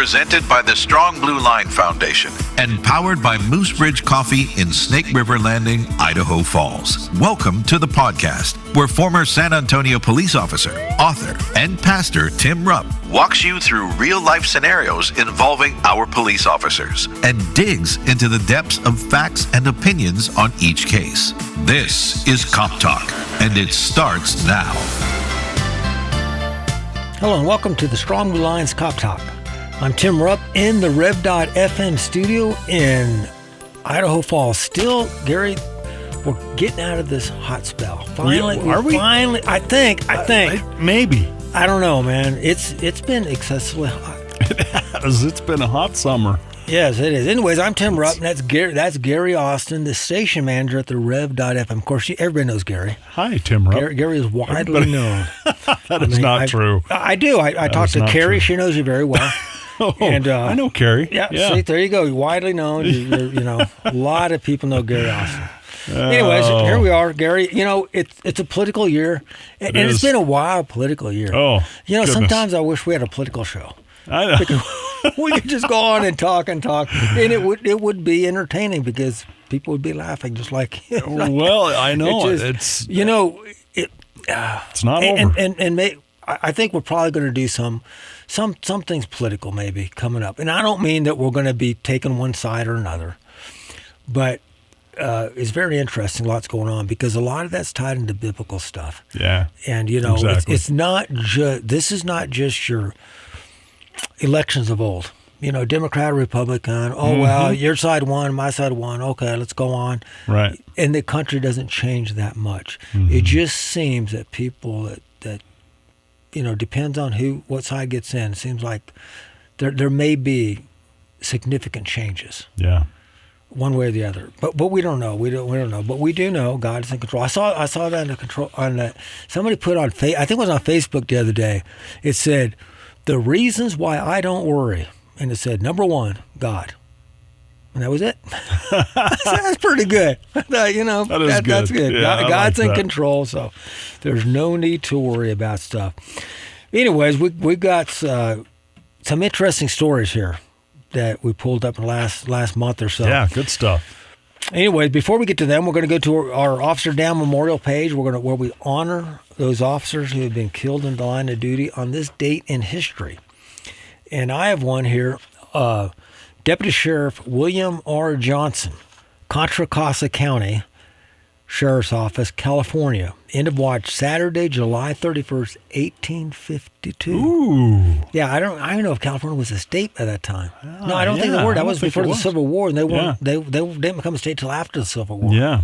presented by the Strong Blue Line Foundation and powered by Moose Ridge Coffee in Snake River Landing, Idaho Falls. Welcome to the podcast, where former San Antonio police officer, author, and pastor Tim Rupp walks you through real-life scenarios involving our police officers and digs into the depths of facts and opinions on each case. This is Cop Talk, and it starts now. Hello and welcome to the Strong Blue Line's Cop Talk. I'm Tim Rupp in the Rev.FM studio in Idaho Falls. Still, Gary, we're getting out of this hot spell. Finally, are we? Finally, I think. Maybe. I don't know, man. It's been excessively hot. It's been a hot summer. Yes, it is. Anyways, I'm Tim Rupp, and that's Gary Austin, the station manager at the Rev.FM. Of course, everybody knows Gary. Hi, Tim Rupp. Gary is widely known. That is not true. I do. I talked to Carrie. She knows you very well. And I know Carrie. Yeah. See, there you go. You're widely known. A lot of people know Gary Austin. Anyways, here we are, Gary. It's a political year, and it's been a wild political year. Oh, goodness. Sometimes I wish we had a political show. I know. We could just go on and talk, and it would be entertaining because people would be laughing just like. Well, I know it's not over. And I think we're probably going to do some things political maybe coming up, and I don't mean that we're going to be taking one side or another, but it's very interesting. Lots going on because a lot of that's tied into biblical stuff. Yeah, and exactly. it's not just. This is not just your elections of old. Democrat or Republican. Oh, well, your side won, my side won. Okay, let's go on. Right. And the country doesn't change that much. It just seems that people that depends on what side gets in. It seems like there may be significant changes. Yeah. One way or the other, but we don't know. We don't know, but we do know God is in control. I saw that in the control on that. Somebody put on I think it was on Facebook the other day. It said the reasons why I don't worry, and it said number 1, God, and that was it. That's pretty good. That is good. That's good. Yeah, God's like in that. control, so there's no need to worry about stuff. Anyways, we got some interesting stories here that we pulled up in the last month or so. Yeah, good stuff. Anyways, before we get to them, we're going to go to our Officer Down Memorial page. Where we honor those officers who have been killed in the line of duty on this date in history. And I have one here, Deputy Sheriff William R. Johnson, Contra Costa County Sheriff's Office, California. End of watch Saturday, July 31st, 1852. Ooh. Yeah, I don't know if California was a state at that time. No, I don't think they were. That was before the Civil War, and they weren't. They didn't become a state till after the Civil War. Yeah.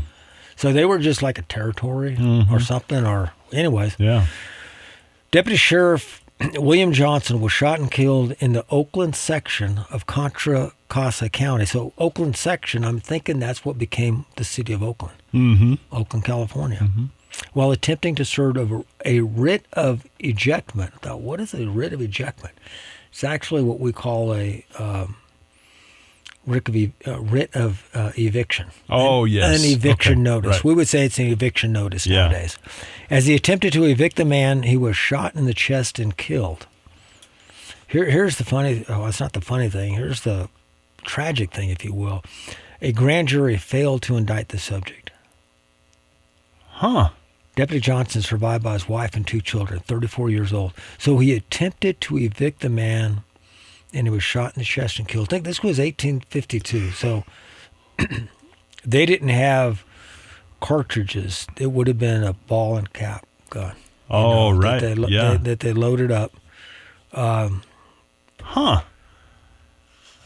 So they were just like a territory or something. Or anyways. Yeah. Deputy Sheriff William Johnson was shot and killed in the Oakland section of Contra Costa County. So Oakland section, I'm thinking that's what became the city of Oakland. Oakland, California. While attempting to serve a writ of ejectment. Now, what is a writ of ejectment? It's actually what we call a writ of eviction. Oh, yes. An eviction notice. Right. We would say it's an eviction notice nowadays. As he attempted to evict the man, he was shot in the chest and killed. Here's the funny. Oh, it's not the funny thing. Here's the tragic thing, if you will. A grand jury failed to indict the subject. Huh. Deputy Johnson survived by his wife and 2 children, 34 years old. So he attempted to evict the man, and he was shot in the chest and killed. I think this was 1852. So they didn't have cartridges. It would have been a ball and cap gun. Right. That they loaded up. Huh.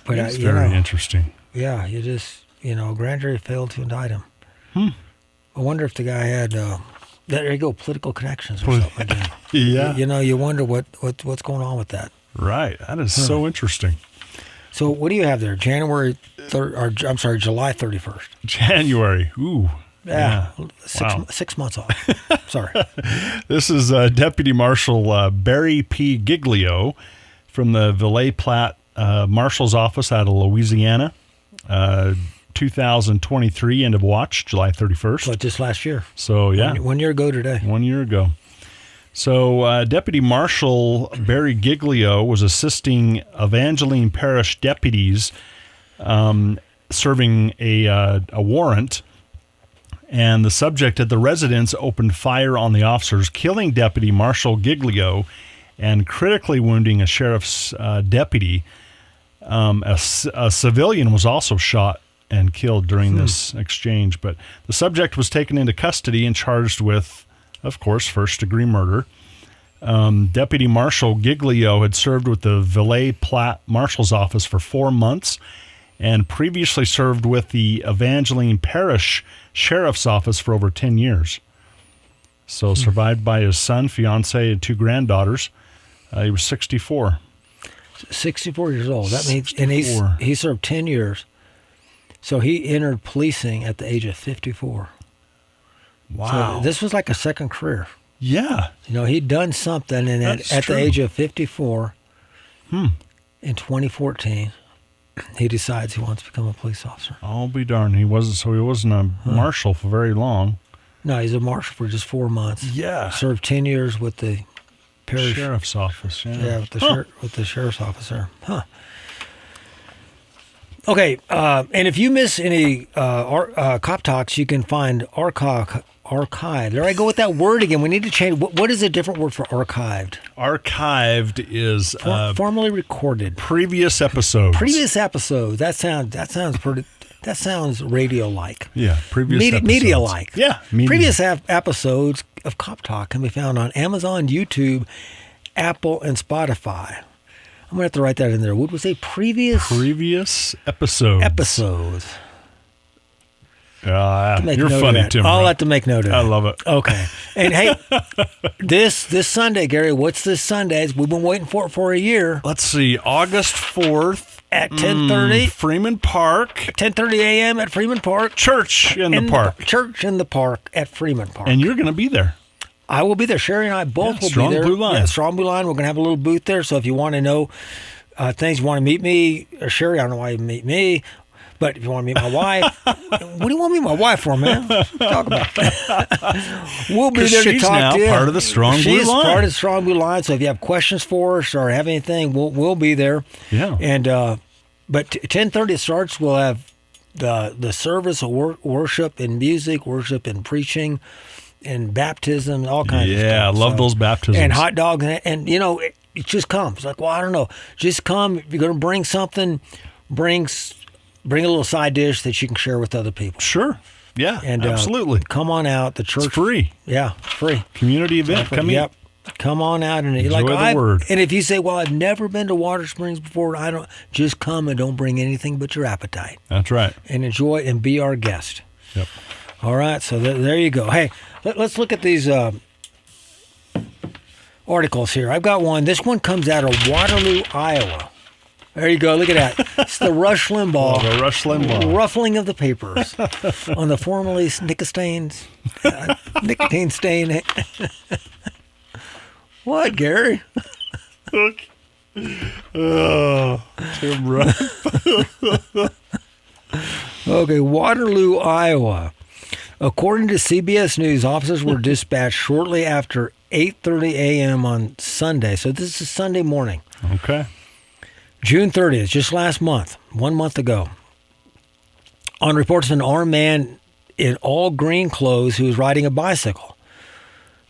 But That's very interesting. Yeah, you just, grand jury failed to indict him. I wonder if the guy had, there you go, political connections or something. Yeah. You wonder what's going on with that. Right. That is so interesting. So what do you have there? July 31st. January. Ooh. Yeah. Wow. 6 months off. Sorry. This is Deputy Marshal Barry P. Giglio from the Ville Platte Marshal's Office out of Louisiana. 2023, end of watch, July 31st. So just last year. So, yeah. 1 year ago today. 1 year ago. So Deputy Marshal Barry Giglio was assisting Evangeline Parish deputies serving a warrant, and the subject at the residence opened fire on the officers, killing Deputy Marshal Giglio and critically wounding a sheriff's deputy. A civilian was also shot and killed during this exchange, but the subject was taken into custody and charged with, of course, first-degree murder. Deputy Marshal Giglio had served with the Ville Platte Marshal's Office for 4 months and previously served with the Evangeline Parish Sheriff's Office for over 10 years. So survived by his son, fiance, and 2 granddaughters. He was 64. 64 years old. That means, 64. and he served 10 years. So he entered policing at the age of 54. Wow. So this was like a second career. Yeah. You know, he'd done something, and That's at true. the age of 54, in 2014, he decides he wants to become a police officer. I'll be darned. He wasn't a marshal for very long. No, he's a marshal for just 4 months. Yeah. Served 10 years with the parish. Sheriff's Office. Yeah. Yeah, with the sheriff's officer. Huh. Okay, and if you miss any Cop Talks, you can find archive. There I go with that word again. We need to change. What is a different word for archived? Archived is Formerly recorded. previous episodes. Previous episodes. That sounds pretty. That sounds radio-like. Yeah, previous episodes. Media-like. Yeah, media. Previous episodes of Cop Talk can be found on Amazon, YouTube, Apple, and Spotify. I'm going to have to write that in there. What was a previous episodes. episodes? Make You're note of funny, that. Tim. I'll have to make note of that. I love it. Okay. And hey, this Sunday, Gary, what's this Sunday? We've been waiting for it for a year. Let's see, August 4th. At 10:30. Freeman Park. 10:30 a.m. at Freeman Park. Church in the park. Church in the park at Freeman Park. And you're going to be there. I will be there. Sherry and I both will Strong be there. Blue Line. Yeah, Strong Blue Line. We're going to have a little booth there. So if you want to know things, you want to meet me, or Sherry, I don't know why you meet me, but if you want to meet my wife, what do you want to meet my wife for, man? Talk about it. We'll be there to she's talk now to you. part of the Strong Blue She's Line. part of the Strong Blue Line. So if you have questions for us or have anything, we'll be there. Yeah. And but 10:30 it starts. We'll have the service of worship and music, worship and preaching, and baptism, all kinds of stuff. Yeah, I love those baptisms. And hot dogs. And you know, it just comes. It's like, well, I don't know. Just come. If you're going to bring something, bring a little side dish that you can share with other people. Sure. Yeah, And absolutely. come on out. The church. It's free. Yeah, free. Community event. Come in. Yep. Come on out and Enjoy the word. And if you say, "Well, I've never been to Water Springs before," just come and don't bring anything but your appetite That's right. and enjoy and be our guest. Yep. All right, so there you go. Hey, let's look at these articles here. I've got one. This one comes out of Waterloo, Iowa. There you go. Look at that. It's the Rush Limbaugh. The Rush Limbaugh. Ruffling of the papers on the formerly nicotine stain. What, Gary? Oh, Tim Ruff. Okay, Waterloo, Iowa. According to CBS News, officers were dispatched shortly after 8:30 a.m. on Sunday. So this is Sunday morning, Okay. June 30th, just last month, 1 month ago, on reports of an armed man in all green clothes who was riding a bicycle.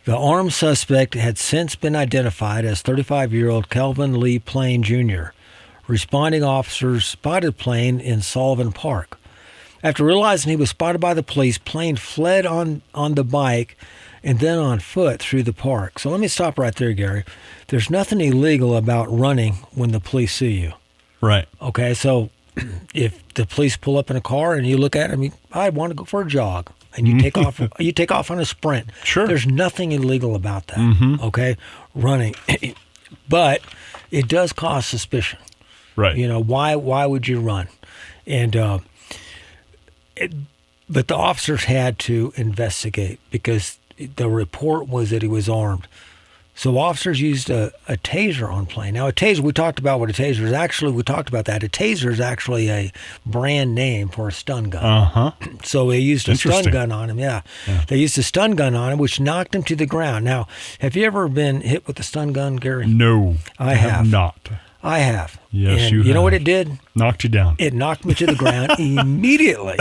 The armed suspect had since been identified as 35-year-old Kelvin Lee Plain Jr. Responding officers spotted Plain in Sullivan Park. After realizing he was spotted by the police, Plain fled on the bike and then on foot through the park. So let me stop right there, Gary. There's nothing illegal about running when the police see you. Right. Okay, so if the police pull up in a car and you look at them, I want to go for a jog, and you take off. You take off on a sprint. Sure. There's nothing illegal about that. Okay, running, but it does cause suspicion. Right. You know, why would you run? And but the officers had to investigate because the report was that he was armed. So officers used a taser on Plain. Now, a taser, we talked about what a taser is. Actually, we talked about that. A taser is actually a brand name for a stun gun. Uh-huh. So they used a stun Interesting. gun on him, yeah. They used a stun gun on him, which knocked him to the ground. Now, have you ever been hit with a stun gun, Gary? No, I have. not. I have. Yes, and you you know what have. it did? Knocked you down. It knocked me to the ground immediately.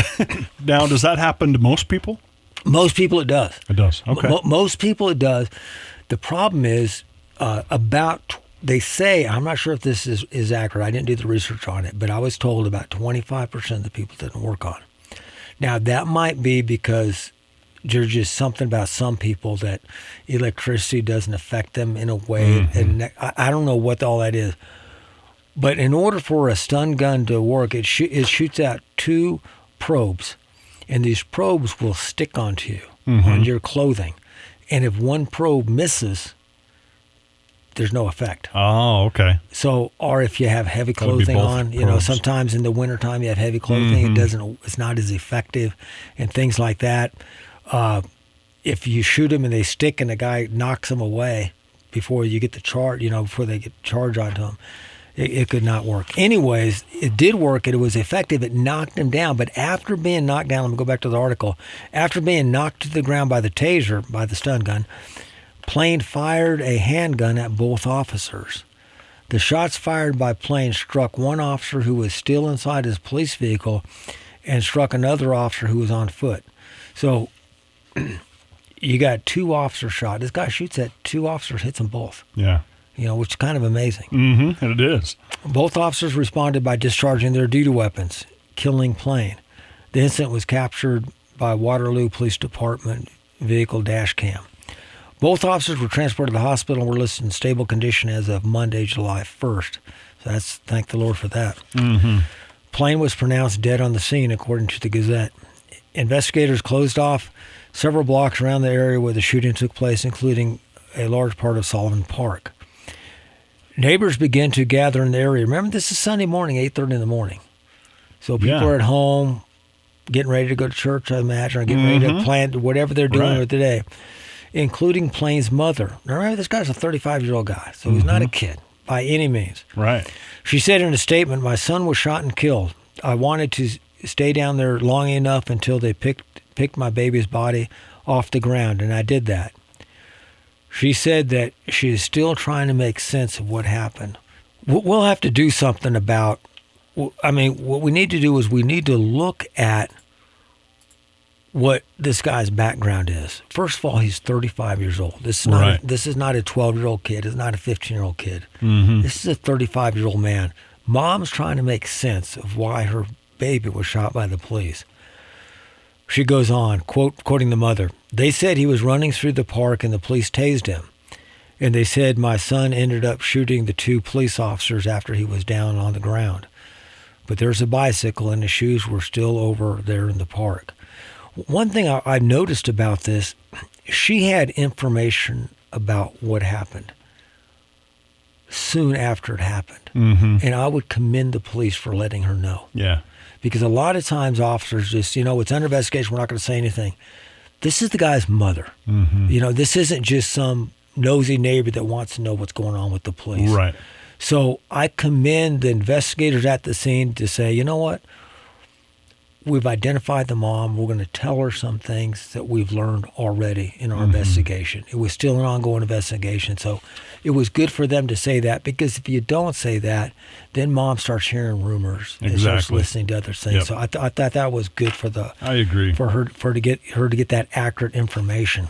Now, does that happen to most people? Most people it does. It does. Okay. Most people it does. The problem is they say, I'm not sure if this is accurate. I didn't do the research on it, but I was told about 25% of the people didn't work on it. Now, that might be because there's just something about some people that electricity doesn't affect them in a way. And I don't know what all that is. But in order for a stun gun to work, it shoots out 2 probes. And these probes will stick onto you, on your clothing. And if one probe misses, there's no effect. Oh, okay. So, or if you have heavy Gotta be clothing both on, probes. sometimes in the wintertime you have heavy clothing, it's not as effective and things like that. If you shoot them and they stick and the guy knocks them away before you get the charge, before they get charge onto them, it could not work. Anyways, it did work. It was effective. It knocked him down. But after being knocked down, let me go back to the article. After being knocked to the ground by the taser, by the stun gun, Plain fired a handgun at both officers. The shots fired by Plain struck one officer who was still inside his police vehicle and struck another officer who was on foot. So you got 2 officers shot. This guy shoots at 2 officers, hits them both. Yeah. Which is kind of amazing. Mm-hmm. It is. Both officers responded by discharging their duty weapons, killing Plain. The incident was captured by Waterloo Police Department vehicle dash cam. Both officers were transported to the hospital and were listed in stable condition as of Monday, July 1st. So thank the Lord for that. Plain was pronounced dead on the scene, according to the Gazette. Investigators closed off several blocks around the area where the shooting took place, including a large part of Sullivan Park. Neighbors began to gather in the area. Remember, this is Sunday morning, 8:30 in the morning. So people are at home, getting ready to go to church, I imagine, or getting ready to plan whatever they're doing with the day, including Plain's mother. Now, remember, this guy's a 35-year-old guy, so he's not a kid by any means. Right. She said in a statement, "My son was shot and killed. I wanted to stay down there long enough until they picked my baby's body off the ground, and I did that." She said that she is still trying to make sense of what happened. We'll have to do something about, what we need to do is we need to look at what this guy's background is. First of all, he's 35 years old. This is not a 12-year-old kid. It's not a 15-year-old kid. This is a 35-year-old man. Mom's trying to make sense of why her baby was shot by the police. She goes on, quoting the mother, "They said he was running through the park and the police tased him. And they said my son ended up shooting the 2 police officers after he was down on the ground. But there's a bicycle and the shoes were still over there in the park." One thing I've noticed about this, she had information about what happened soon after it happened. And I would commend the police for letting her know. Yeah. Because a lot of times officers just, it's under investigation, we're not going to say anything. This is the guy's mother. This isn't just some nosy neighbor that wants to know what's going on with the police. Right. So I commend the investigators at the scene to say, you know what? We've identified the mom. We're going to tell her some things that we've learned already in our investigation. It was still an ongoing investigation. So it was good for them to say that, because if you don't say that, then mom starts hearing rumors and starts listening to other things. Yep. So I thought that was good for I agree. for her to get that accurate information.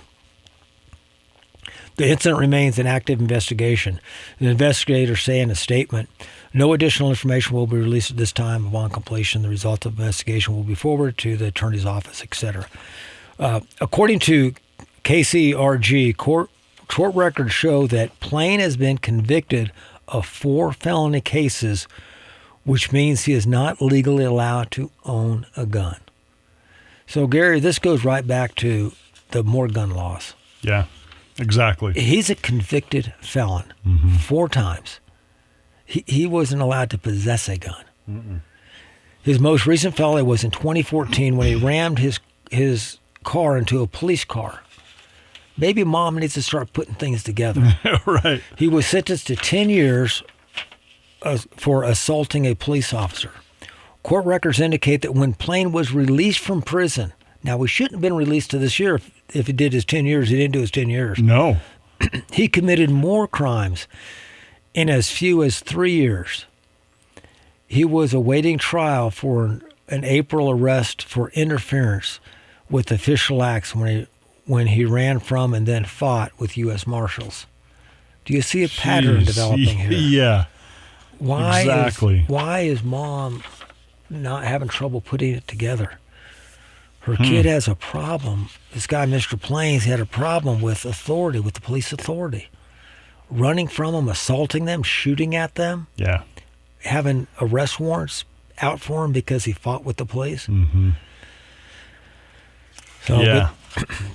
The incident remains an active investigation. The investigators say in a statement, "No additional information will be released at this time. Upon completion, the results of the investigation will be forwarded to the attorney's office," etc. According to KCRG, court records show that Plain has been convicted of 4 felony cases, which means he is not legally allowed to own a gun. So, Gary, this goes right back to the more gun laws. Yeah, exactly. He's a convicted felon 4 times. He wasn't allowed to possess a gun. His most recent felony was in 2014 when he rammed his car into a police car. maybe mom needs to start putting things together. Right. He was sentenced to 10 years for assaulting a police officer. Court records indicate that when Plain was released from prison, now he shouldn't have been released to this year if he did his 10 years. He didn't do his 10 years. No. He committed more crimes in as few as 3 years. He was awaiting trial for an April arrest for interference with official acts when he ran from and then fought with U.S. Marshals. Do you see a pattern developing here? Yeah. Why is mom not having trouble putting it together? Her kid has a problem. This guy, Mr. Plains, had a problem with authority, with the police authority. Running from them, assaulting them, shooting at them. Yeah. Having arrest warrants out for him because he fought with the police. Mm-hmm. So, Yeah.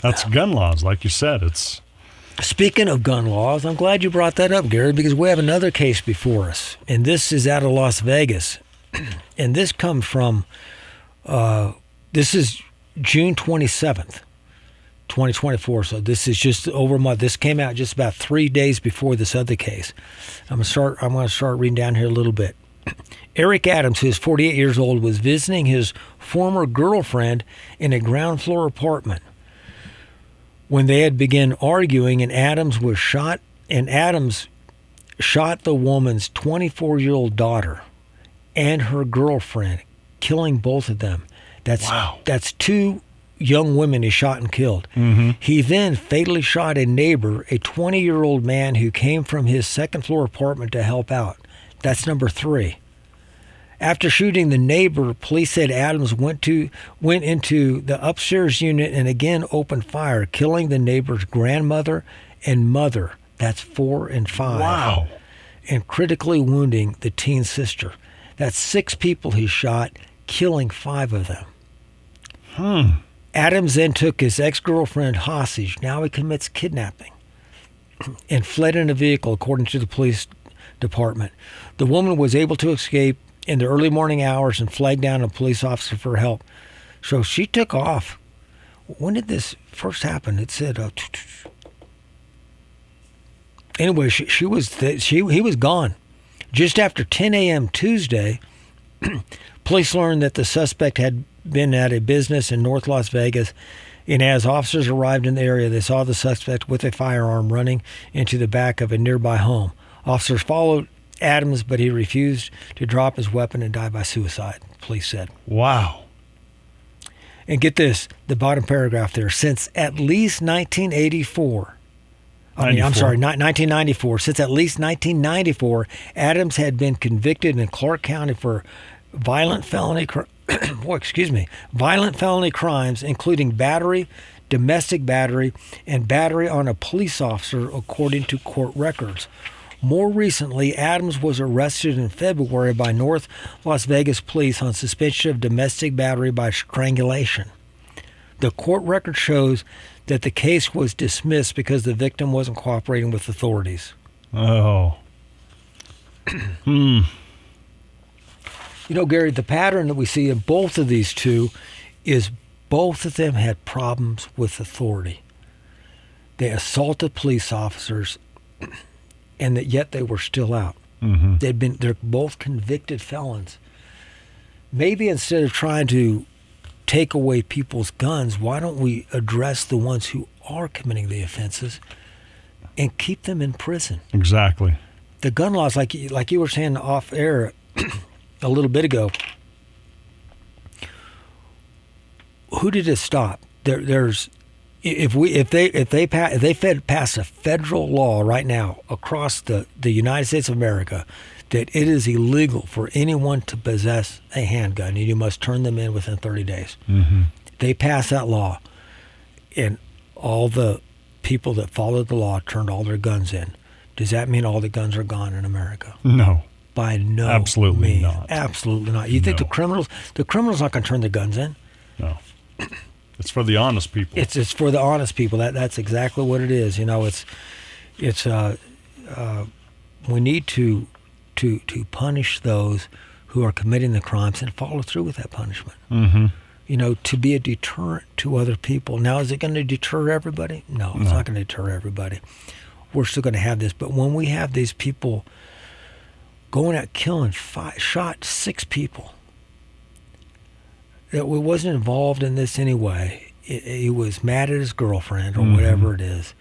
That's gun laws, like you said. It's speaking of gun laws, I'm glad you brought that up, Gary, because we have another case before us, and this is out of Las Vegas. And this comes from, this is June 27th, 2024. So this is just over a month. This came out just about 3 days before this other case. I'm going to start reading down here a little bit. Eric Adams, who is 48 years old, was visiting his former girlfriend in a ground floor apartment when they had begun arguing, and Adams shot the woman's 24-year-old daughter and her girlfriend, killing both of them. That's two young women he shot and killed. Mm-hmm. He then fatally shot a neighbor, a 20-year-old man who came from his second-floor apartment to help out. That's number 3. After shooting the neighbor, police said Adams went into the upstairs unit and again opened fire, killing the neighbor's grandmother and mother. That's 4 and 5. Wow. And critically wounding the teen sister. That's 6 people he shot, killing 5 of them. Adams then took his ex-girlfriend hostage. Now he commits kidnapping and fled in a vehicle, according to the police department. The woman was able to escape in the early morning hours and flagged down a police officer for help. So she took off. When did this first happen? It said, anyway, he was gone. Just after 10 a.m. Tuesday, police learned that the suspect had been at a business in North Las Vegas, and as officers arrived in the area, they saw the suspect with a firearm running into the back of a nearby home. Officers followed Adams, but he refused to drop his weapon and died by suicide, police said. wow. And get this, the bottom paragraph there, since at least 1994, 1994. Since at least 1994, Adams had been convicted in Clark County for violent felony crimes, including battery, domestic battery, and battery on a police officer, according to court records. More recently, Adams was arrested in February by North Las Vegas police on suspicion of domestic battery by strangulation. The court record shows that the case was dismissed because the victim wasn't cooperating with authorities. Oh. You know, Gary, the pattern that we see in both of these two is both of them had problems with authority. They assaulted police officers, and that yet they were still out. Mm-hmm. They're both convicted felons. Maybe instead of trying to take away people's guns, why don't we address the ones who are committing the offenses and keep them in prison? Exactly. The gun laws, like you were saying off air a little bit ago, who did it stop? If they pass a federal law right now across the United States of America that it is illegal for anyone to possess a handgun and you must turn them in within 30 days. Mm-hmm. They pass that law, and all the people that followed the law turned all their guns in. Does that mean all the guns are gone in America? No. By no Absolutely means. not. Absolutely not. You think the criminals not going to turn their guns in? No. It's for the honest people. It's for the honest people. That's exactly what it is. You know, we need to punish those who are committing the crimes and follow through with that punishment. Mm-hmm. to be a deterrent to other people. Now, is it going to deter everybody? No, it's not going to deter everybody. We're still going to have this. But when we have these people going out killing shot 6 people, that wasn't involved in this anyway. He was mad at his girlfriend or whatever it is.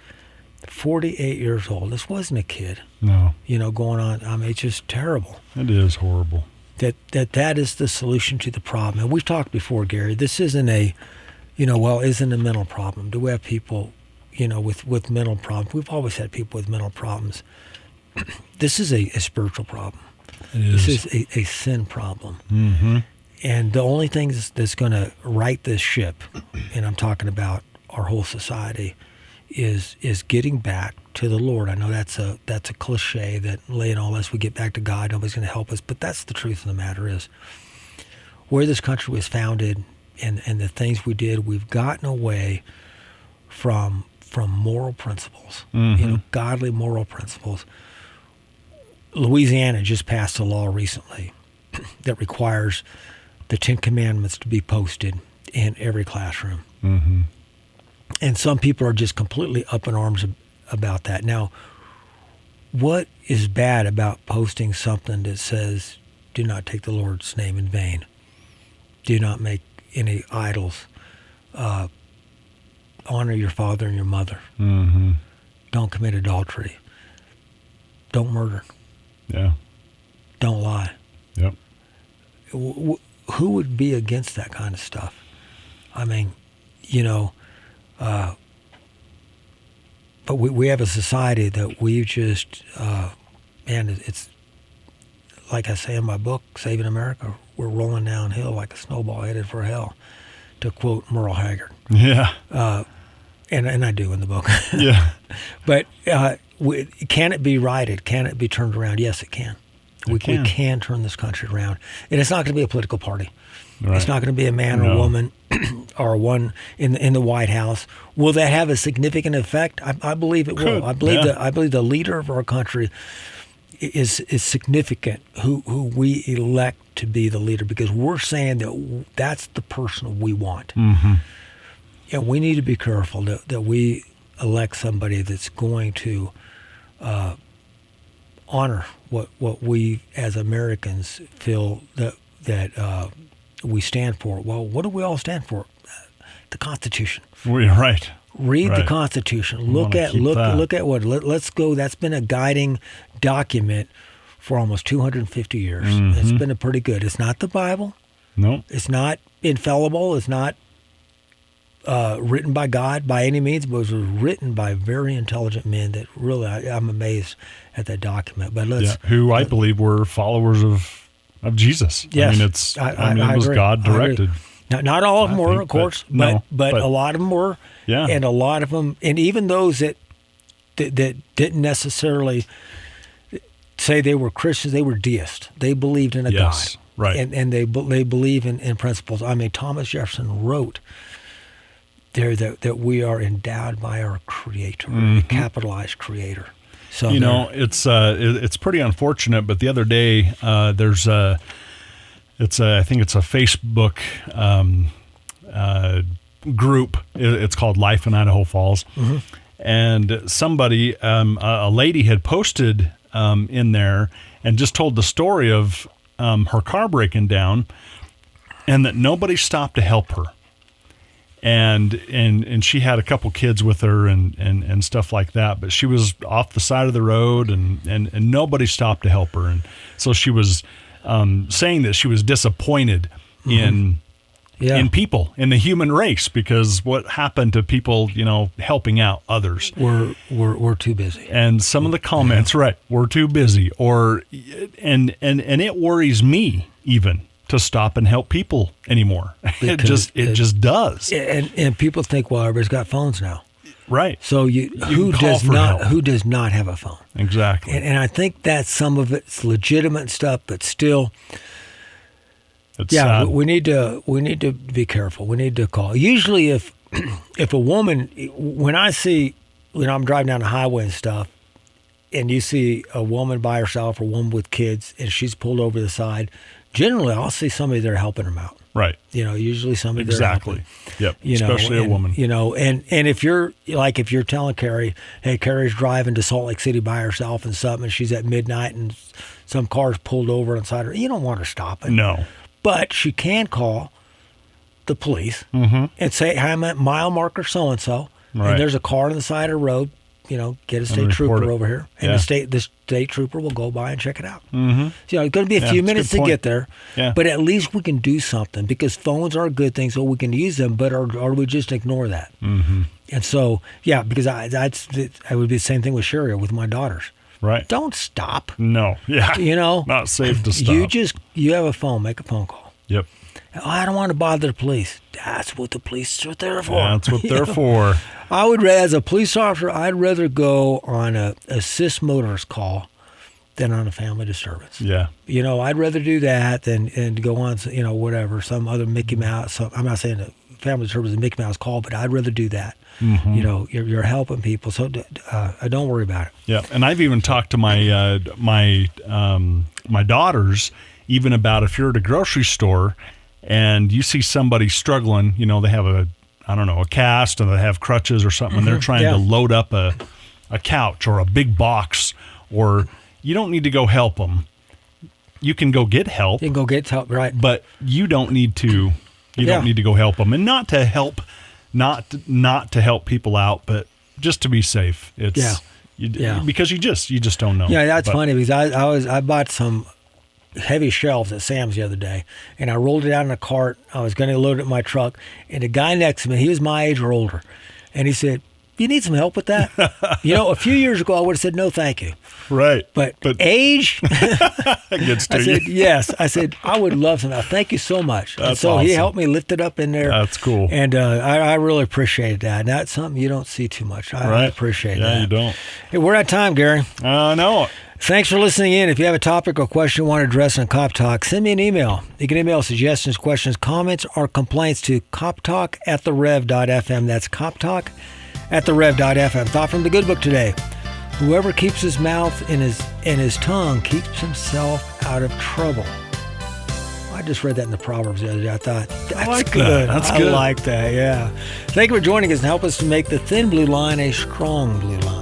48 years old. This wasn't a kid. No. Going on. I mean, it's just terrible. It is horrible. That is the solution to the problem. And we've talked before, Gary, this isn't isn't a mental problem. Do we have people, with mental problems? We've always had people with mental problems. This is a spiritual problem. It is. This is a sin problem. Mm-hmm. And the only thing that's going to right this ship, and I'm talking about our whole society, is getting back to the Lord. I know that's a cliche that unless we get back to God, nobody's going to help us. But that's the truth of the matter is, where this country was founded and the things we did, we've gotten away from moral principles, godly moral principles. Louisiana just passed a law recently that requires the 10 Commandments to be posted in every classroom. Mm-hmm. And some people are just completely up in arms about that. Now, what is bad about posting something that says, do not take the Lord's name in vain? Do not make any idols. Honor your father and your mother. Mm-hmm. Don't commit adultery. Don't murder. Yeah. Don't lie. Yep. Who would be against that kind of stuff? I mean, but we have a society that we've just, it's like I say in my book, Saving America, we're rolling downhill like a snowball headed for hell, to quote Merle Haggard. Yeah. And I do in the book. Yeah. But can it be righted? Can it be turned around? Yes, it can. We can turn this country around. And it's not going to be a political party. Right. It's not going to be a man or a woman or one in the White House. Will that have a significant effect? I believe it will. I believe the leader of our country is significant, who we elect to be the leader, because we're saying that that's the person we want. Mm-hmm. And we need to be careful that we elect somebody that's going to honor what we as Americans feel that we stand for. Well, what do we all stand for? The Constitution. Right. Read the Constitution. Look at what. Let's go. That's been a guiding document for almost 250 years. Mm-hmm. It's been a pretty good. It's not the Bible. No. It's not infallible. It's not written by God by any means, but it was written by very intelligent men that really, I'm amazed at that document. But who I believe were followers of Jesus. Yes. I mean, it was God directed. Not all of them were, of course, but a lot of them were. Yeah. And a lot of them, and even those that didn't necessarily say they were Christians, they were deists. They believed in a God. Right. And they believe in principles. I mean, Thomas Jefferson wrote there that we are endowed by our Creator, a capitalized Creator. So it's pretty unfortunate. But the other day, there's I think it's a Facebook group. It's called Life in Idaho Falls, and somebody, a lady, had posted in there and just told the story of her car breaking down, and that nobody stopped to help her. And she had a couple kids with her and stuff like that, but she was off the side of the road and nobody stopped to help her. And so she was saying that she was disappointed in people, in the human race, because what happened to people, helping out others. We're too busy. And some of the comments, we're too busy, and it worries me even to stop and help people anymore. It just does. And people think, well, everybody's got phones now. Right. So who does not have a phone? Exactly. And I think that some of it's legitimate stuff, but still, sad. we need to be careful. We need to call. Usually, if a woman, when I'm driving down the highway and stuff, and you see a woman by herself or woman with kids, and she's pulled over the side, generally I'll see somebody there helping them out. Right. Usually somebody there Exactly. helping. Yep. Especially a woman. And if you're telling Carrie, hey, Carrie's driving to Salt Lake City by herself and something, and she's at midnight and some car's pulled over inside her, you don't want her stopping. No. But she can call the police and say, hey, I'm at mile marker so-and-so, Right. and there's a car on the side of the road, get a state trooper over here. And Yeah. the state trooper will go by and check it out. Mm-hmm. So, it's going to be a few that's a minutes good to point. get there, Yeah. but at least we can do something, because phones are good things, so we can use them, but or we just ignore that. Mm-hmm. And so, because I would be the same thing with Sherry or with my daughters. Right. Don't stop. No. Yeah. Not safe to stop. You have a phone, make a phone call. Yep. I don't want to bother the police. That's what the police are there for. That's what they're for. I would, as a police officer, I'd rather go on a assist motorist call than on a family disturbance. Yeah. I'd rather do that than go on, whatever, some other Mickey Mouse. I'm not saying a family disturbance is a Mickey Mouse call, but I'd rather do that. Mm-hmm. You're helping people, so don't worry about it. Yeah, and I've even talked to my my daughters even about if you're at a grocery store and you see somebody struggling, they have a cast, and they have crutches or something, and they're trying to load up a couch or a big box, or you don't need to go help them. You can go get help. You can go get help, right? But you don't need to. You don't need to go help them, and not to help people out, but just to be safe. It's because you just don't know. Yeah, that's funny, because I bought some heavy shelves at Sam's the other day, and I rolled it out in a cart. I was going to load it in my truck, and the guy next to me, he was my age or older, and he said, "You need some help with that?" A few years ago I would have said no, thank you. Right. But age, gets to I said you. yes. I said I would love some. Thank you so much. That's and so awesome. he helped me lift it up in there. That's cool. And I really appreciated that. And that's something you don't see too much. I appreciate that. Yeah, you don't. Hey, we're at time, Gary. No. Thanks for listening in. If you have a topic or question you want to address on Cop Talk, send me an email. You can email suggestions, questions, comments, or complaints to coptalk@therev.fm. That's coptalk@therev.fm. Thought from the good book today: whoever keeps his mouth and his tongue keeps himself out of trouble. I just read that in the Proverbs the other day. I thought, that's like good. that. That's good. I like that, yeah. Thank you for joining us and help us to make the thin blue line a strong blue line.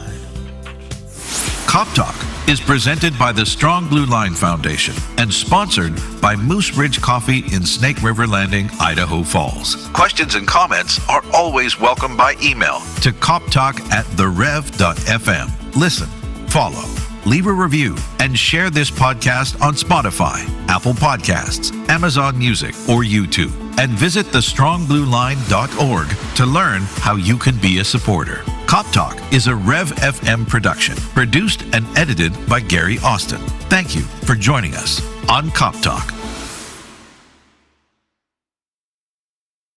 Cop Talk is presented by the Strong Blue Line Foundation and sponsored by Moose Ridge Coffee in Snake River Landing, Idaho Falls. Questions and comments are always welcome by email to coptalk@therev.fm. Listen, follow, leave a review, and share this podcast on Spotify, Apple Podcasts, Amazon Music, or YouTube. And visit thestrongblueline.org to learn how you can be a supporter. Cop Talk is a Rev FM production, produced and edited by Gary Austin. Thank you for joining us on Cop Talk.